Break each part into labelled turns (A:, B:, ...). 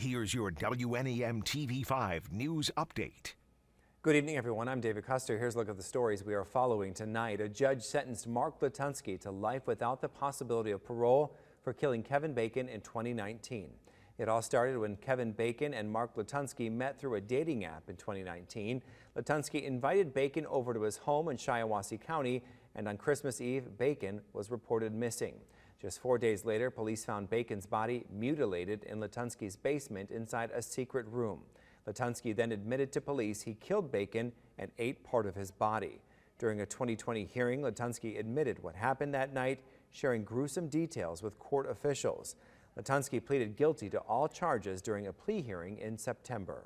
A: Here's your WNEM TV5 news update.
B: Good evening, everyone. I'm David Custer. Here's a look at the stories we are following tonight. A judge sentenced Mark Latunsky to life without the possibility of parole for killing Kevin Bacon in 2019. It all started when Kevin Bacon and Mark Latunsky met through a dating app in 2019. Latunsky invited Bacon over to his home in Shiawassee County, and on Christmas Eve, Bacon was reported missing. Just 4 days later, police found Bacon's body mutilated in Latunsky's basement inside a secret room. Latunsky then admitted to police he killed Bacon and ate part of his body. During a 2020 hearing, Latunsky admitted what happened that night, sharing gruesome details with court officials. Latunsky pleaded guilty to all charges during a plea hearing in September.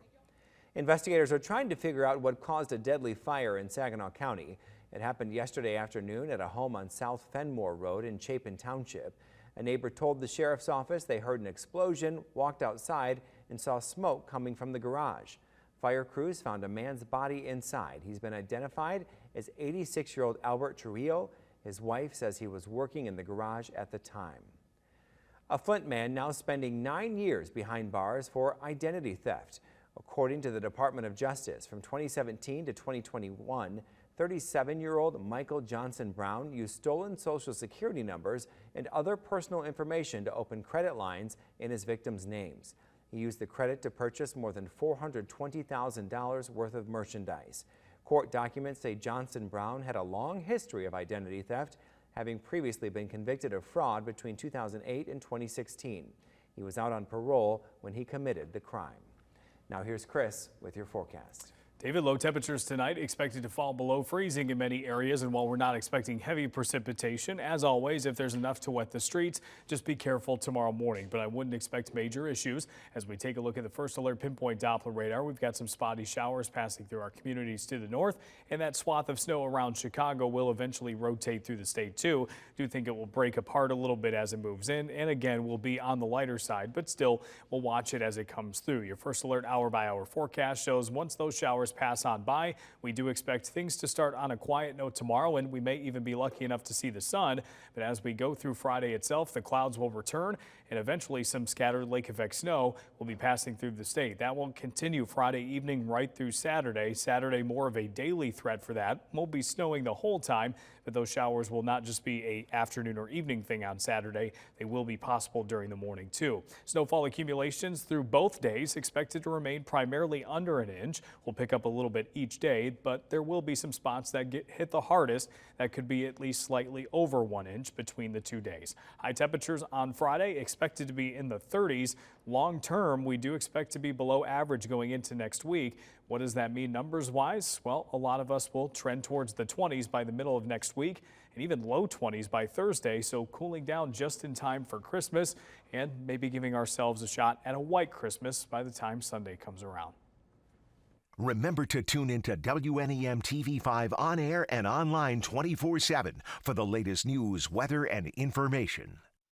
B: Investigators are trying to figure out what caused a deadly fire in Saginaw County. It happened yesterday afternoon at a home on South Fenmore Road in Chapin Township. A neighbor told the sheriff's office they heard an explosion, walked outside, and saw smoke coming from the garage. Fire crews found a man's body inside. He's been identified as 86-year-old Albert Trujillo. His wife says he was working in the garage at the time. A Flint man now spending 9 years behind bars for identity theft. According to the Department of Justice, from 2017 to 2021, 37-year-old Michael Johnson Brown used stolen Social Security numbers and other personal information to open credit lines in his victims' names. He used the credit to purchase more than $420,000 worth of merchandise. Court documents say Johnson Brown had a long history of identity theft, having previously been convicted of fraud between 2008 and 2016. He was out on parole when he committed the crime. Now here's Chris with your forecast.
C: David, low temperatures tonight expected to fall below freezing in many areas, and while we're not expecting heavy precipitation, as always, if there's enough to wet the streets, just be careful tomorrow morning. But I wouldn't expect major issues. As we take a look at the first alert pinpoint Doppler radar, we've got some spotty showers passing through our communities to the north, and that swath of snow around Chicago will eventually rotate through the state too. Do think it will break apart a little bit as it moves in, and again, we'll be on the lighter side, but still, we'll watch it as it comes through. Your first alert hour-by-hour forecast shows once those showers pass on by, we do expect things to start on a quiet note tomorrow, and we may even be lucky enough to see the sun. But as we go through Friday itself, the clouds will return, and eventually some scattered lake effect snow will be passing through the state. That will continue Friday evening right through Saturday. Saturday, more of a daily threat for that. Won't be snowing the whole time, but those showers will not just be a afternoon or evening thing on Saturday. They will be possible during the morning too. Snowfall accumulations through both days expected to remain primarily under an inch. We'll pick up a little bit each day, but there will be some spots that get hit the hardest. That could be at least slightly over 1 inch between the 2 days. High temperatures on Friday expected to be in the 30s. Long term, we do expect to be below average going into next week. What does that mean numbers wise? Well, a lot of us will trend towards the 20s by the middle of next week and even low 20s by Thursday. So cooling down just in time for Christmas and maybe giving ourselves a shot at a white Christmas by the time Sunday comes around.
A: Remember to tune into WNEM TV5 on air and online 24/7 for the latest news, weather, and information.